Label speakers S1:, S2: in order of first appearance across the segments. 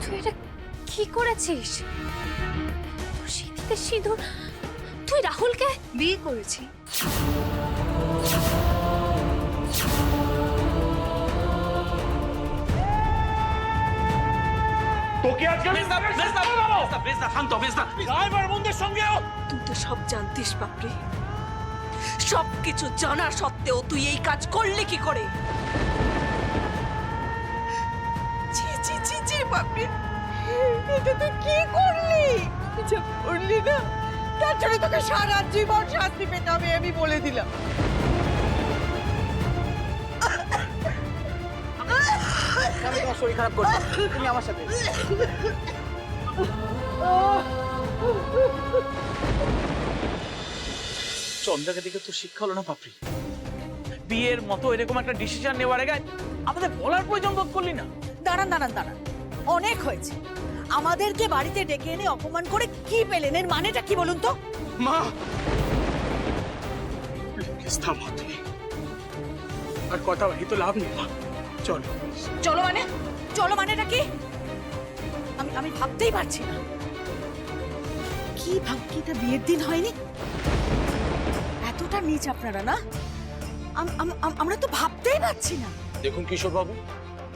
S1: তুই এটা কি করেছিস? তোর সিঁথিতে সিঁদুর, তুই রাহুলকে
S2: বিয়ে করেছি।
S3: তোকে আজকে
S2: তুই তো সব জানতিস বাপরে, সবকিছু জানা সত্ত্বেও তুই এই কাজ করলি কি করে? ছি ছি ছি ছি বাপরে, এটা তুই কি করলি? যা করলি না, তার জন্য তোকে সারা জীবন শাস্তি পেতে হবে, আমি বলে দিলাম।
S4: আমি তোমার শরীর খারাপ করবো, তুমি আমার সাথে।
S3: চন্দ্রাকে দেখে তো শিক্ষা হলো না পাপড়ি। বিয়ের মতো এরকম একটা ডিসিশন নেওয়ার আগে আমাদের বলার প্রয়োজন বোধ করলি না?
S2: দাঁড়ান দাঁড়ান দাঁড়ান, অনেক হয়েছে। আমাদেরকে বাড়িতে ডেকে এনে অপমান করে কি পেলেন? এর মানেটা কি বলুন তো?
S3: মা প্লিজ থামো তুমি, আর কথা বাড়ি তো লাভ নেই। মা চলো।
S2: চলো মানে? চলো মানেটা কি? আমি ভাবতেই পারছি না। কি ভাবকিটা বিয়ের দিন হয়নি? এতটা নিচ আপনারা না? আমরা তো ভাবতেই পারছি না।
S5: দেখুন কিশোর বাবু,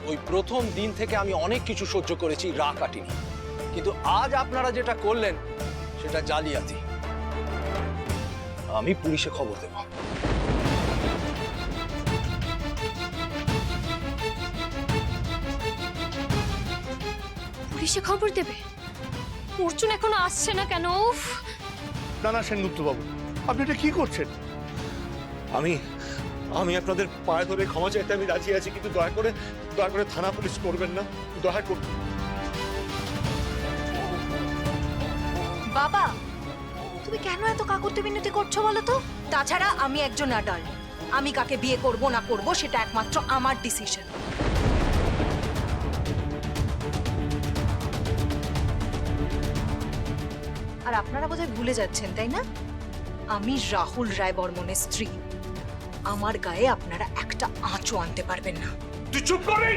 S5: ওই প্রথম দিন থেকে আমি অনেক কিছু সহ্য করেছি, রাগ কাটিনি, কিন্তু আজ আপনারা যেটা করলেন সেটা জালিয়াতি। আমি পুলিশে খবর দেব।
S1: পুলিশে খবর দেবে? অর্জুন এখনো আসছে না কেন? উফ,
S6: না না সেনগুপ্ত বাবু, আপনি এটা কি করছেন? আমি আপনাদের পায়ে ধরে ক্ষমা চাইতে আমি রাজি আছি, কিন্তু দয়া করে থানা পুলিশ করবেন না, দয়া করে।
S7: বাবা, তুমি কেন এত কাকুতি মিনতি করছো বলো তো? তাছাড়া আমি একজন অ্যাডাল্ট, আমি কাকে বিয়ে করব না করব সেটা একমাত্র আমার ডিসিশন। আর আপনারা বোধহয় ভুলে যাচ্ছেন, তাই না? আমি রাহুল রায় বর্মনের স্ত্রী। আমার গায়ে আপনারা একটা আঁচও আনতে পারবেন না।
S3: তুই চুপ করে।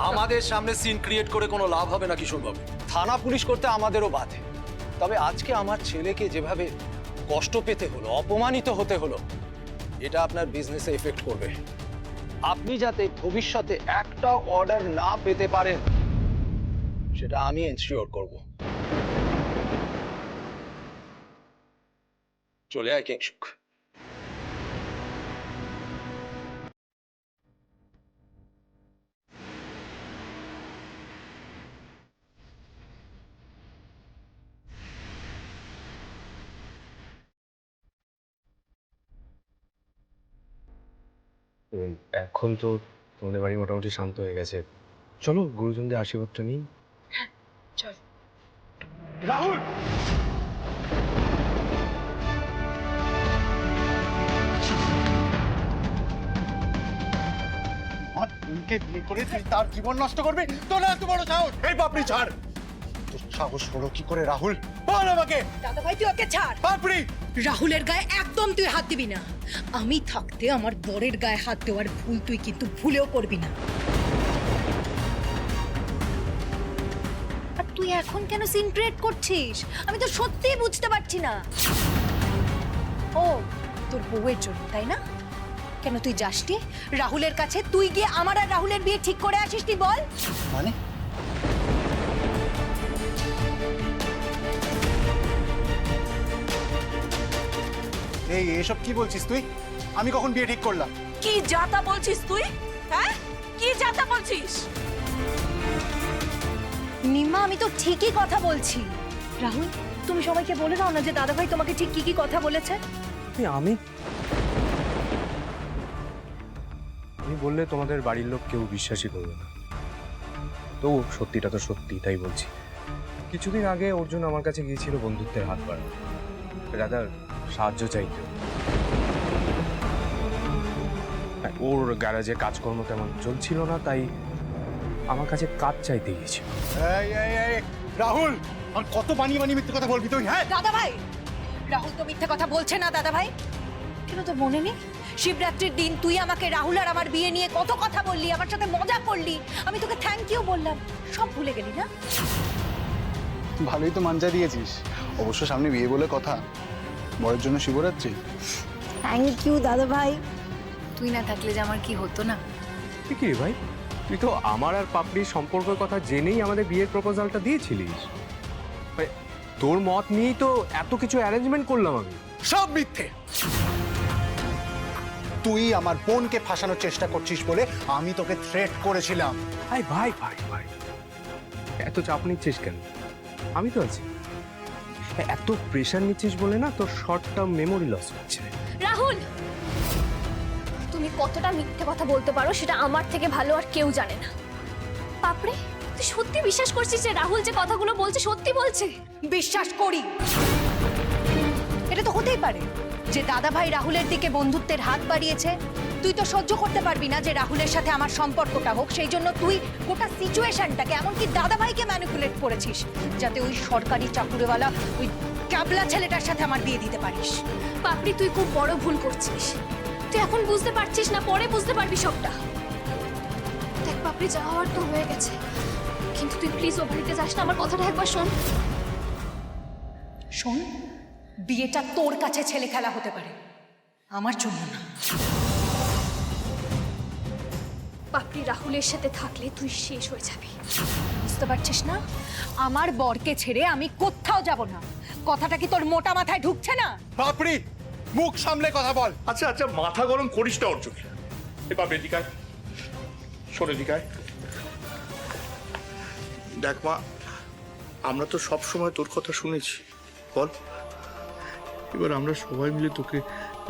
S5: আমাদের সামনে সিন ক্রিয়েট করে কোনো লাভ হবে না কিশোর বাবু। থানা পুলিশ করতে আমাদেরও বাধে, তবে আজকে আমার ছেলেকে যেভাবে কষ্ট পেতে হলো, অপমানিত হতে হলো, এটা আপনার বিজনেসে এফেক্ট করবে। আপনি যাতে ভবিষ্যতে একটা অর্ডার না পেতে পারেন সেটা আমি এনশিওর করব। চলে আয় কিংসুক।
S8: এখন তো তোমাদের বাড়ি মোটামুটি শান্ত হয়ে গেছে, চলো গুরুজনদের আশীর্বাদটা নিই।
S2: চল।
S6: রাহুল, আমার বোনকে বিয়ে করে তুই তার জীবন নষ্ট করবি? তোর এত বড় সাহস! এই পাপড়ি ছাড়! তোর সাহস হলো কি করে রাহুল? বল আমাকে।
S2: দাদা ভাই তুই ওকে ছাড়।
S6: পাপড়ি,
S2: রাহুলের গায়ে একদম তুই হাত দিবি না। আমি থাকতে আমার বরের গায়ে হাত দেওয়ার ভুল তুই কিন্তু ভুলেও করবি না।
S7: আর তুই এখন কেন সিন ক্রিয়েট করছিস? আমি তো সত্যিই বুঝতে পারছি না। ও, তোর বউয়ের জন্য, তাই না? কেন তুই যাসনি রাহুলের কাছে? তুই গিয়ে আমার আর রাহুলের বিয়ে ঠিক করে আসিস, তুই বল।
S6: মানে এই এসব কি বলছিস তুই? আমি কখন বিয়ে ঠিক করলাম?
S2: কি যাতা বলছিস তুই? হ্যাঁ, কি যাতা বলছিস?
S7: নিমা, আমি তো ঠিকই কথা বলছি। রাহুল, তুমি সবাইকে বলে দাও না যে দাদাভাই তোমাকে ঠিক কি কি কথা বলেছে।
S8: আমি বললে তোমাদের বাড়ির লোক কেউ বিশ্বাসই করবে না, তো সত্যিটা তো সত্যি, তাই বলছি। কিছুদিন আগে অর্জুন আমার কাছে গিয়েছিল বন্ধুত্বের হাত বাড়াতে, দাদার সাহায্য চাইতে। ওর গ্যারাজে কাজকর্ম তেমন চলছিল না, তাই আমার কাছে কাজ চাইতে গিয়েছিল।
S6: রাহুল, আর কত বানিয়ে বানিয়ে মিথ্যে কথা বলবি তুই? হ্যাঁ
S2: দাদা ভাই, রাহুল তো মিথ্যে কথা বলছে না। দাদা ভাই, কেন তোর মনে নেই
S7: শিবরাত্রির দিন তুই আমাকে রাহুল আর আমার বিয়ে নিয়ে কত কথা বললি, আমার সাথে মজা করলি, আমি তোকে থ্যাংক ইউ বললাম, সব ভুলে গেলি না?
S6: ভালোই তো মানজা দিয়েছিস। অবশ্য সামনে বিয়ে বলে কথা, বরের জন্য শিবরাত্রি।
S7: থ্যাংক ইউ দাদা ভাই। তুই না থাকলে যে আমার কি হতো না।
S8: ঠিক রে ভাই, তুই তো আমার আর পাপড়ির সম্পর্কের কথা জেনেই আমাদের বিয়ের প্রপোজালটা দিয়েছিলিস। ভাই, তোর মত নিয়েই তো এত কিছু অ্যারেঞ্জমেন্ট করলাম আমি।
S6: সব মিথ্যে। তুই আমার বোনকে ফাঁসানোর চেষ্টা করছিস বলে আমি তোকে থ্রেট করেছিলাম।
S8: ভাই ভাই ভাই ভাই, এত চাপ নিচ্ছিস কেন? আমি তো আছি। এত প্রেশার নিচ্ছিস বলে না তোর শর্ট টার্ম মেমোরি লস হচ্ছে।
S1: রাহুল, তুমি কতটা মিথ্যে কথা বলতে পারো সেটা আমার থেকে ভালো আর কেউ জানে না। পাপড়ি, তুই সত্যি বিশ্বাস করছিস যে রাহুল যে কথাগুলো বলছে সত্যি বলছে?
S7: বিশ্বাস করি। এটা তো হতেই পারে যে দাদা ভাই রাহুলের দিকে বন্ধুত্বের হাত বাড়িয়েছে। তুই তো সহ্য করতে পারবি না যে রাহুলের সাথে আমার সম্পর্কটা হোক, সেই জন্য তুই গোটা সিচুয়েশনটাকে এমনকি দাদা ভাইকে ম্যানিপুলেট করেছিস যাতে ওই সরকারি চাকুরিওয়ালা ওই ক্যাবলা ছেলেটার সাথে আমার বিয়ে দিতে পারিস।
S1: পাপড়ি, তুই খুব বড় ভুল করছিস। তুই এখন বুঝতে পারছিস না, পরে বুঝতে পারবি সবটা। দেখ পাপড়ি, যা হওয়ার তো হয়ে গেছে, কিন্তু তুই প্লিজ ও বাড়িতে যাস না, আমার কথাটা একবার শোন।
S7: শোন, বিয়েটা তোর কাছে ছেলে খেলা হতে পারে, আমার জন্য না।
S1: পাপড়ি, রাহুলের সাথে থাকলে তুই শেষ হয়ে যাবি।
S7: বুঝতে পারছিস না? আমার বরকে ছেড়ে আমি কোথাও যাব না। কথাটা কি তোর মোটা মাথায় ঢুকছে না?
S6: বাপরি, মুখ সামলে কথা বল।
S9: আচ্ছা আচ্ছা, মাথা গরম করিস না অর্জুন। এবার এদিকায় শোন, এদিকায় দেখ মা, আমরা তো সব সময় তোর কথা শুনেছি, বল এবার আমরা সবাই মিলে তোকে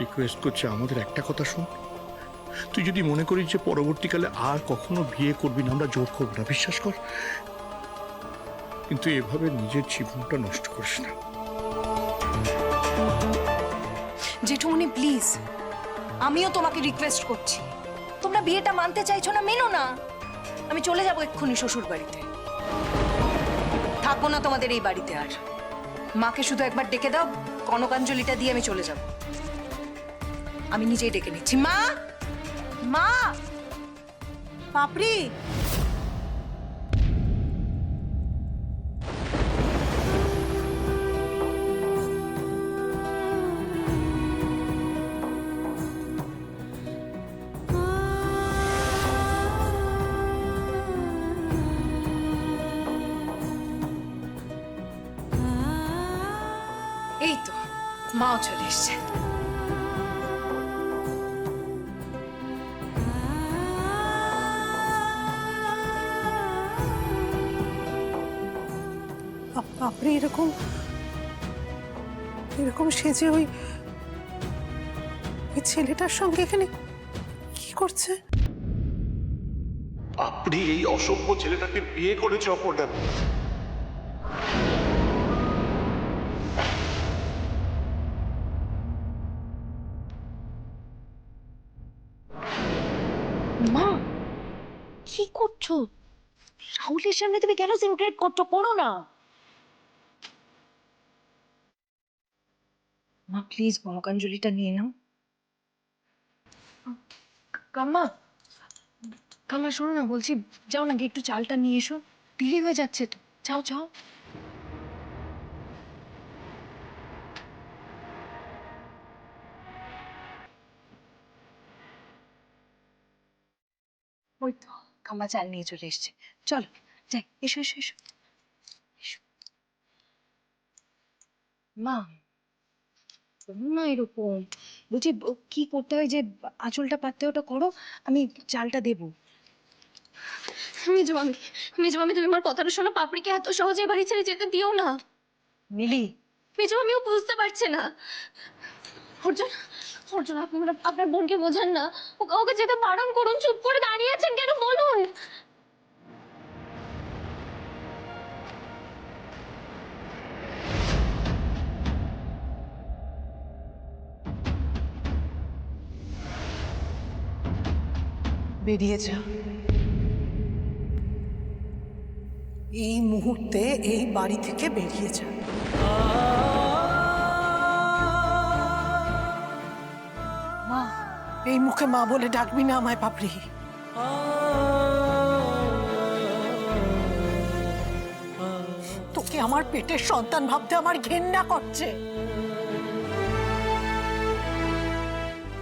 S9: রিকোয়েস্ট করছি, আমাদের একটা কথা শুন। তুই যদি মনে করিস যে পরবর্তীকালে আর কখনো বিয়ে করবি না, আমরা জোর করবো না, বিশ্বাস কর, কিন্তু এভাবে নিজের জীবনটা নষ্ট করিস না।
S7: জেঠুমনি প্লিজ, আমিও তোমাকে রিকোয়েস্ট করছি, তোমরা বিয়েটা মানতে চাইছো না, মেনো না। আমি চলে যাব এক্ষুনি শ্বশুর বাড়িতে, থাকবো না তোমাদের এই বাড়িতে আর। মাকে শুধু একবার ডেকে দাও, কনকাঞ্জলিটা দিয়ে আমি চলে যাব। আমি নিজেই ডেকে নিচ্ছি। মা, মা, পাপড়ি। এই তো মাও চলে এসছে।
S2: আপনি এরকম এরকম সেজে ওই ছেলেটার সঙ্গে এখানে কি করছে?
S9: আপনি এই অসভ্য ছেলেটাকে বিয়ে করেছে অপর্ণা।
S7: মা, কি করছো? রাহুলের সামনে তুমি কেন সিনক্রেট করছো? করো না মা, প্লিজ কনকাঞ্জলিটা নিয়ে নাও। কাম্মা, কাম্মা শোনো না, বলছি যাও না, গিয়ে একটু চালটা নিয়ে এসো, দেরি হয়ে যাচ্ছে তো। যাও যাও। ওই তো কাম্মা চাল নিয়ে চলে এসছে। চলো যাই, এসো এসো এসো এসো। মা না এরকম, বলছি কি করতে হয়, যে আঁচলটা পাততে ওটা করো, আমি চালটা দেবো।
S1: মেজো মামি, মেজো মামি, তুমি আমার কথাটা শোনো। পাপড়িকে এত সহজে বাড়ি ছেড়ে যেতে দিও না।
S7: মিলি,
S1: মেজো মামিও বুঝতে পারছে না। অর্জুন, অর্জুন, আপনি আপনার বোনকে বোঝান না, ওকে যেতে বারণ করুন। চুপ করে দাঁড়িয়ে আছেন কেন, বলুন।
S2: বেরিয়ে যা, এই মুহূর্তে এই বাড়ি থেকে বেরিয়ে যা।
S7: মা
S2: এই মুখে মা বলে ডাকবি না আমায় পাপড়ি। তোকে আমার পেটের সন্তান ভাবতে আমার ঘেন্না করছে।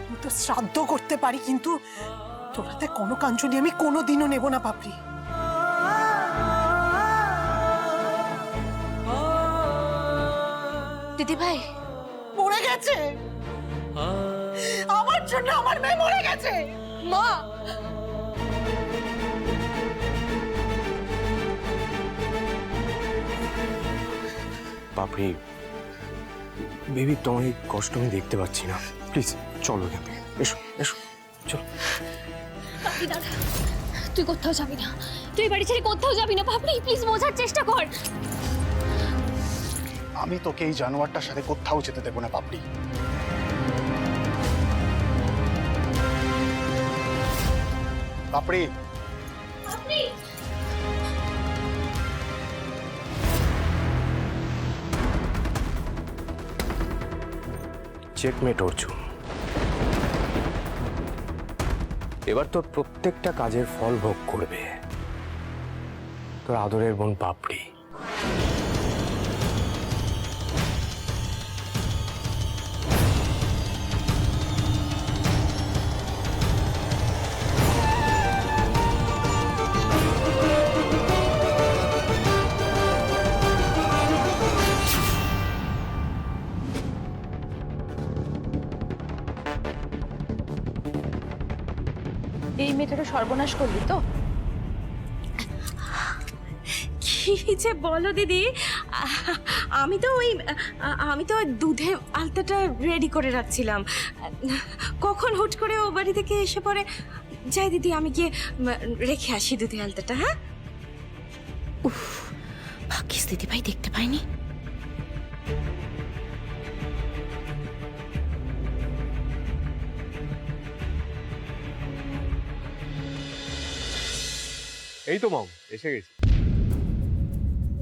S2: আমি তো শ্রাদ্ধ করতে পারি, কিন্তু তোরাতে কোনো কাঞ্চনি আমি কোনোদিনও নেব না পাপড়ি।
S1: দিদি ভাই,
S2: মরে গেছে আমার জন্য, আমার মেয়ে মরে গেছে।
S1: মা,
S8: পাপড়ি বেবি, তোমার এই কষ্ট আমি দেখতে পাচ্ছি না, প্লিজ চলো এখান থেকে, এসো এসো চলো।
S1: পাপড়ি দাঁড়া, তুই কোথাও যাবি না, তুই বাড়ি ছেড়ে কোথাও যাবি না। পাপড়ি প্লিজ বোঝার চেষ্টা কর।
S6: আমি তোকে এই জানোয়ারটার সাথে কোথাও যেতে দেবো না পাপড়ি। পাপড়ি,
S1: পাপড়ি,
S8: চেকমেট অর্জুন, এবার তোর প্রত্যেকটা কাজের ফল ভোগ করবে তোর আদরের বোন পাপড়ি।
S7: এই মেয়েটাকে সর্বনাশ করলি তো?
S10: কি যে বলো দিদি, আমি তো ওই দুধে আলতাটা রেডি করে রাখছিলাম, কখন হুট করে ও বাড়ি থেকে এসে পড়ে। যাই দিদি, আমি গিয়ে রেখে আসি দুধে আলতাটা। হ্যাঁ, উফ, ভাগ্যিস দিদি ভাই দেখতে পাইনি।
S8: এই তো মাম এসে গেছি।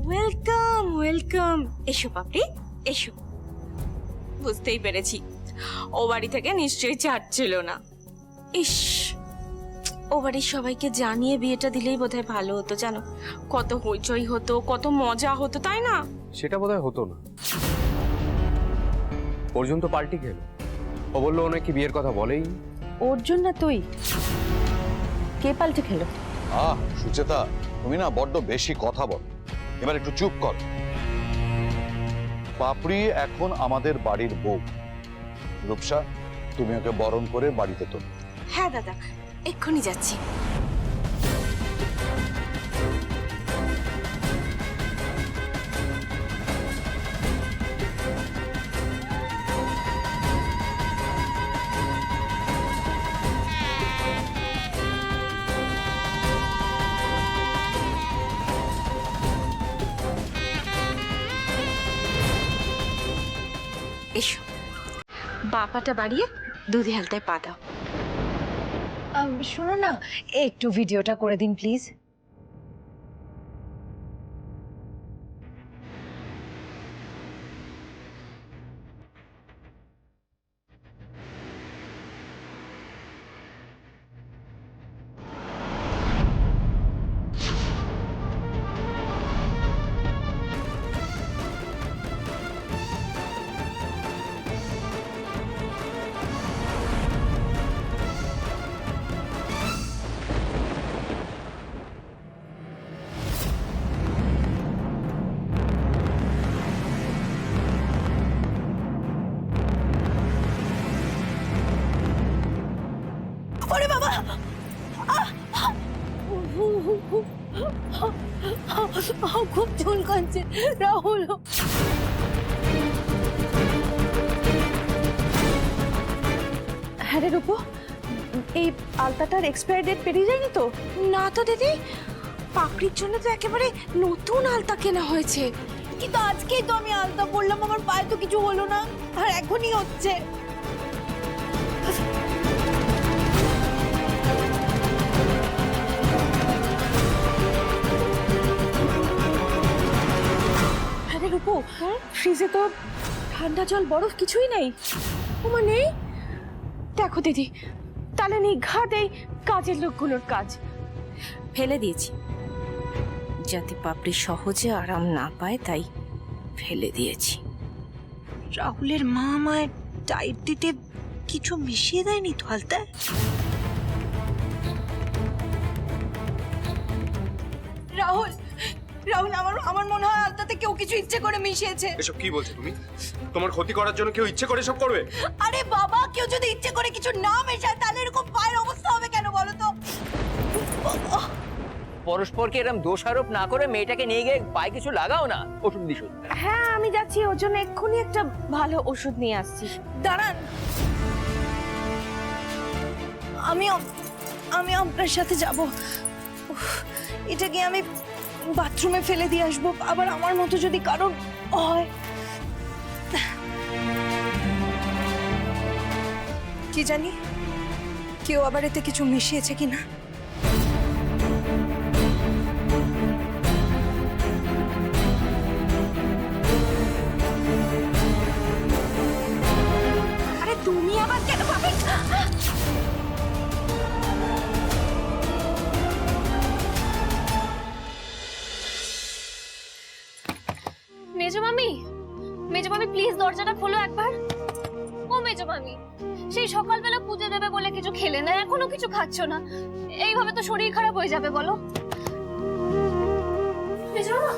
S10: ওয়েলকাম ওয়েলকাম, এসো পাপড়ি এসো। বুঝতেই পেরেছি ও বাড়ি থেকে নিশ্চয়ই ছাড়ছিল না। ইস, ও বাড়ির সবাইকে জানিয়ে বিয়েটা দিলেই বোধহয় ভালো হতো, জানো কত হইচই হতো, কত মজা হতো, তাই না?
S8: সেটা বোধহয় হতো না। অর্জুন তো পাল্টি খেলো, ও বললো ও নাকি বিয়ের কথা বলেই।
S7: অর্জুন না তুই? কে পাল্টে খেলো?
S11: সুচেতা, তুমি না বড্ড বেশি কথা বল, এবার একটু চুপ কর। পাপড়ি এখন আমাদের বাড়ির বউ। রূপসা, তুমি ওকে বরণ করে বাড়িতে তো।
S10: হ্যাঁ দাদা, এক্ষুনি যাচ্ছি। এসো, বাপাটা বাড়িয়ে দুধে হালতায় পা দাও।
S7: শোনো না, একটু ভিডিওটা করে দিন প্লিজ।
S2: ওরে বাবা,
S7: খুব চুলকাচ্ছে রাহুল। হ্যাঁ রে রূপো, এই আলতাটার এক্সপায়ারি ডেট পেরিয়ে যায়নি তো?
S10: না তো দিদি, পাপড়ির জন্য তো একেবারে নতুন আলতা কেনা হয়েছে।
S7: কিন্তু আজকেই তো আমি আলতা পরলাম, আমার পায়ে তো কিছু হলো না, আর এখনই হচ্ছে।
S10: আরে রূপো, ফ্রিজে তো ঠান্ডা জল বরফ কিছুই নেই। ওমা নেই, দেখো দিদি তাহলে নিঘাত এই কাজের লোকগুলোর কাজ। ফেলে দিয়েছি যাতে পাপড়ি সহজে আরাম না পায়, তাই ফেলে দিয়েছি।
S7: রাহুলের মা আমায় ডায়েট দিতে কিছু মিশিয়ে দেয়নি তো আলতায়? রাহুল, রাহুল, আমার মনে হয় আলতাতে কেউ কিছু ইচ্ছে করে মিশিয়েছে।
S8: এসব কি বলছো তুমি? তোমার ক্ষতি করার জন্য কেউ ইচ্ছে করে সব করবে?
S7: আরে বাবা, কেউ যদি ইচ্ছে করে কিছু না মেশায় তাহলে এরকম পায়ের অবস্থা হবে কেন বলো তো?
S4: পরস্পরকে এরকম দোষারোপ না করে মেয়েটাকে নিয়ে গিয়ে পায়ে কিছু লাগাও না, ওষুধ দিস।
S10: হ্যাঁ, আমি যাচ্ছি, ওর জন্য এক্ষুনি একটা ভালো ওষুধ নিয়ে আসছি।
S7: দাঁড়ান, আমি আপনার সাথে যাব। এটাকে আমি বাথরুমে ফেলে দিয়ে আসবো, আবার আমার মতো যদি কারণ হয়। কি জানি কেউ আবার এতে কিছু মিশিয়েছে কিনা।
S10: আরে তুমি আবার কেন পাবে?
S1: মেজো মামি, মেজো মামি প্লিজ দরজাটা খোলো একবার। ও মেজো মামি, সেই সকালবেলা পুজো দেবে বলে কিছু খেলে না, এখনো কিছু খাচ্ছ না, এইভাবে তো শরীর খারাপ হয়ে যাবে বলো। মেজো মামা,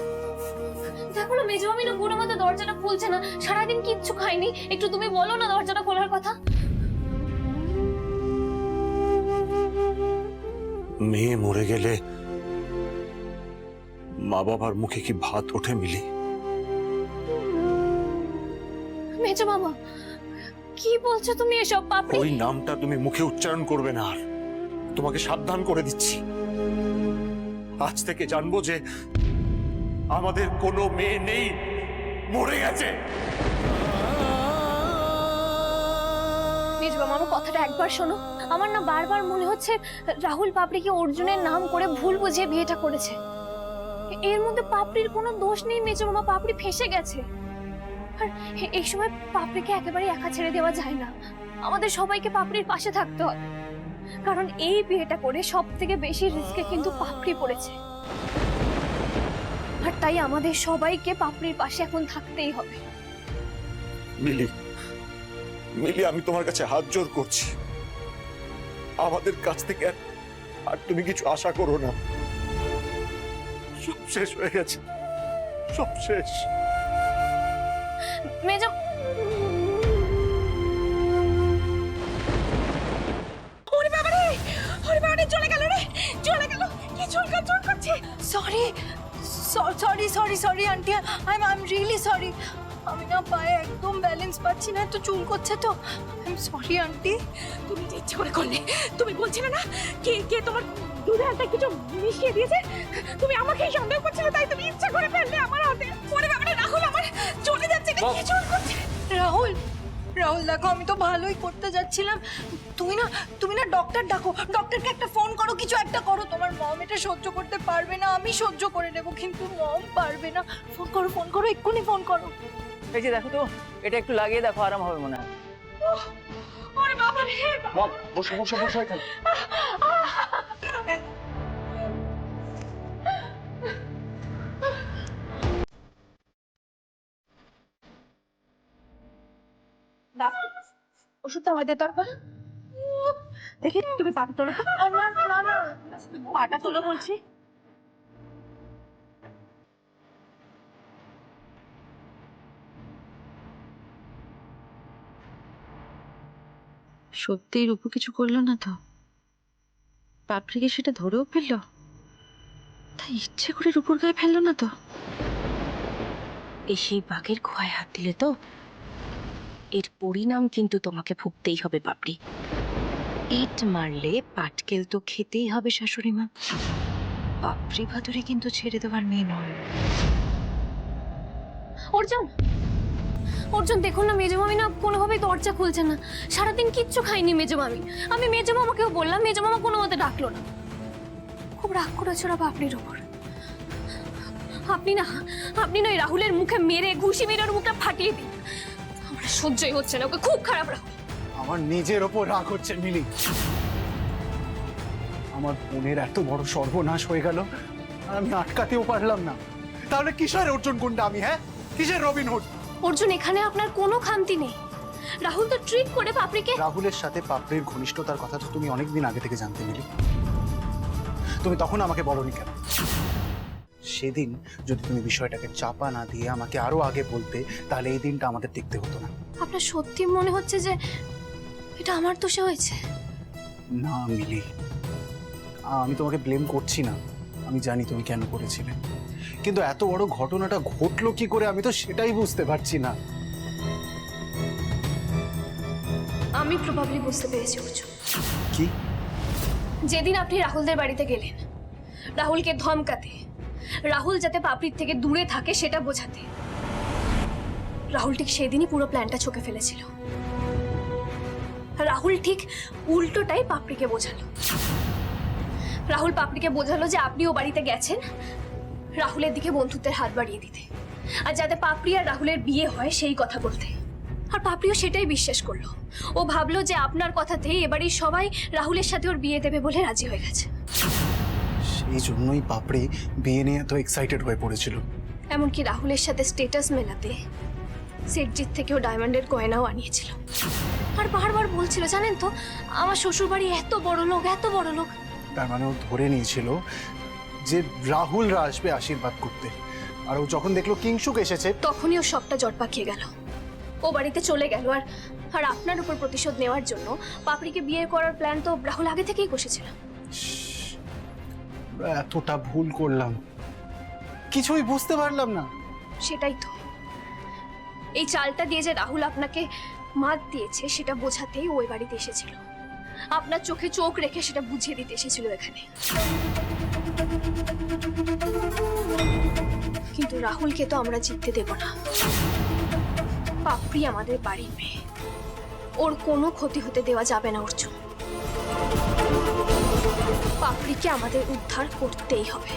S1: দেখো না মেজো মামি না কোনো মতো দরজাটা খুলছে না, সারাদিন কিচ্ছু খাইনি, একটু তুমি বলো না দরজাটা খোলার কথা।
S12: মেয়ে মরে গেলে মা বাবার মুখে কি ভাত ওঠে মিলি?
S1: মেজো মামা, কি বলছো তুমি এসব? পাপড়ি,
S12: ওই নামটা তুমি মুখে উচ্চারণ করবে না আর। তোমাকে সাবধান করে দিচ্ছি, আজ থেকে জানবো যে আমাদের কোনো মেয়ে নেই, মরে গেছে।
S1: মেজো মামা, আমার কথাটা একবার শোনো। আমার না বারবার মনে হচ্ছে রাহুল পাপড়িকে অর্জুনের নাম করে ভুল বুঝিয়ে বিয়েটা করেছে। এর মধ্যে পাপড়ির কোনো দোষ নেই মেজো মামা, পাপড়ি ফেঁসে গেছে। আর এই সময় পাপড়িকে একেবারে একা ছেড়ে দেওয়া যায় না, আমাদের সবাইকে পাপড়ির পাশে থাকতে হবে, কারণ এই বিয়েটা করে সব থেকে বেশি রিস্কে কিন্তু পাপড়ি পড়েছে। আর তাই আমাদের সবাইকে পাপড়ির পাশে এখন থাকতেই হবে।
S12: মিলি, মিলি, আমি তোমার কাছে হাত জোর করছি, আমাদের কাছ থেকে আর তুমি কিছু আশা করো না। সব শেষ হয়ে গেছে, সব শেষ।
S1: মেজো,
S10: ওরে বাবা রে, ওরে বাবা রে, চলে গেল রে, চলে গেল। কি চুলকা চুল করছে?
S7: Sorry aunty, I am really sorry. আমি না পায়ে একদম ব্যালেন্স পাচ্ছি না, তো চুল করছে তো। I am sorry aunty.
S10: তুমি যে ইচ্ছে করে করলে, তুমি বলছিলে না কে কে তোমার দুধে হাতে কিছু মিশিয়ে দিয়েছে? তুমি আমাকেই সন্দেহ করছিলে, তাই তুমি ইচ্ছে করে ফেললে আমার হাতে। ওরে বাবা রে, রাহুল আমার চলে যাচ্ছে, কি চুল করছে?
S7: রাহুল, দেখো আমি তো ভালোই করতে যাচ্ছিলাম। তুমি না ডক্টর ডাকো, ডক্টরকে একটা ফোন করো, কিছু একটা করো। তোমার মম এটা সহ্য করতে পারবে না, আমি সহ্য করে নেব, কিন্তু মম পারবে না। ফোন করো, এক্ষুনি ফোন করো।
S4: এই যে দেখো তো, এটা একটু লাগিয়ে দেখো, আরাম হবে মনে হয়।
S10: ওরে বাবা রে,
S8: মম, বসো বসো বসো এখানে।
S10: ওষুধটা আমায় দে দরকার। দেখি তুমি পাটা তোলো। না, পাটা তোলো বলছি।
S2: সত্যি রূপু কিছু করলো না তো? পাপড়িকে সেটা ধরেও ফেললো? তাই ইচ্ছে করে রূপুর গায়ে ফেললো না তো?
S10: এই সেই বাঘের খোয়ায় হাত দিলে তো এর পরিণাম কিন্তু তোমাকে ভুগতেই হবে পাপড়ি। ইট মারলে পাটকেল তো খেতেই হবে শাশুড়ি মা।
S2: পাপড়ি ভাদুরী কিন্তু ছেড়ে দেওয়ার মেয়ে নয়।
S1: অর্জুন দেখুন না, মেজো মামি না কোনোভাবেই দরজা খুলছে না, সারাদিন কিচ্ছু খাইনি মেজো মামি। আমি মেজো মামাকেও বললাম, মেজো মামা কোনো মতে ডাকলো না। খুব রাগ করেছে ওরা পাপড়ির উপর। আপনি না ওই রাহুলের মুখে মেরে ঘুষি মেরে ওর মুখটা ফাটিয়ে দিন, আমার সহ্যই হচ্ছে না, ওকে খুব খারাপ রাহুল।
S6: আমার নিজের ওপর রাগ হচ্ছে মিলি। আমার বোনের এত বড় সর্বনাশ হয়ে গেল আর আমি আটকাতেও পারলাম না। তাহলে কিসের অর্জুন গুন্ডা আমি, হ্যাঁ? কিসের রবিনহুড?
S1: অর্জুন, এখানে আপনার কোনো খামতি নেই। রাহুল তো ট্রিক করে পাপড়িকে।
S6: রাহুলের সাথে পাপড়ির ঘনিষ্ঠতার কথা তো তুমি অনেকদিন আগে থেকে জানতে মিলি। তুমি তখন আমাকে বলনি কেন? সেদিন যদি তুমি বিষয়টাকে চাপা না দিয়ে আমাকে আরো আগে বলতে, তাহলে এই দিনটা আমাদের দেখতে হতো না।
S1: আপনার সত্যি মনে হচ্ছে যে এটা আমার দোষে হয়েছে?
S6: না মিলি, আমি তোমাকে ব্লেম করছি না। আমি জানি তুমি কেন করেছিলে, কিন্তু এত বড় ঘটনাটা ঘটলো কি করে আমি তো সেটাই বুঝতে পারছি না।
S1: আমি প্রবাবলি বুঝতে পেরেছি অর্জুন।
S6: কি?
S1: যেদিন আপনি রাহুলদের বাড়িতে গেলেন রাহুলকে ধমকাতে, রাহুল যাতে পাপড়ির থেকে দূরে থাকে সেটা বোঝাতে, রাহুল ঠিক সেদিনই পুরো প্ল্যানটা ছকে ফেলেছিল। রাহুল ঠিক উল্টোটাই পাপড়িকে বোঝালো। রাহুল পাপড়িকে বোঝালো যে আপনি ও বাড়িতে গেছেন রাহুলের দিকে বন্ধুত্বের হাত বাড়িয়ে দিতে, আর যাতে পাপড়ি আর রাহুলের বিয়ে হয় সেই কথা বলতে। আর পাপড়িও সেটাই বিশ্বাস করলো। ও ভাবলো যে আপনার কথাতেই এবারই সবাই রাহুলের সাথে ওর বিয়ে দেবে বলে রাজি হয়ে গেছে।
S6: সেই জন্যই পাপড়ি বিয়ে নিয়ে এত এক্সাইটেড হয়ে পড়েছিল।
S1: এমনকি রাহুলের সাথে স্টেটাস মেলাতে সেটজিৎ থেকেও ডায়মন্ডের গয়নাও আনিয়েছিল। আর বারবার বলছিল, জানেন তো আমার শ্বশুর বাড়ি এত বড় লোক, এত বড় লোক।
S6: তার মানে ও ধরে নিয়েছিল যে রাহুলরা আসবে আশীর্বাদ করতে, আর ও যখন দেখলো কিংশুক এসেছে
S1: তখনই ও সবটা জট পাকিয়ে গেল। ও বাড়িতে চলে গেল আর আর আপনার উপর প্রতিশোধ নেওয়ার জন্য পাপড়িকে বিয়ে করার প্ল্যান তো রাহুল আগে থেকেই কষেছিল।
S6: এতটা ভুল করলাম, কিছুই বুঝতে পারলাম না।
S1: সেটাই তো, এই চালটা দিয়ে যে রাহুল আপনাকে মাত দিয়েছে সেটা বোঝাতেই ওই বাড়িতে এসেছিল। আপনার চোখে চোখ রেখে সেটা বুঝিয়ে দিতে এসেছিল এখানে। কিন্তু রাহুলকে তো আমরা জিততে দেব না। পাপড়ি আমাদের বাড়ির মেয়ে, ওর কোনো ক্ষতি হতে দেওয়া যাবে না অর্জুন। পাপড়িকে আমাদের উদ্ধার করতেই হবে।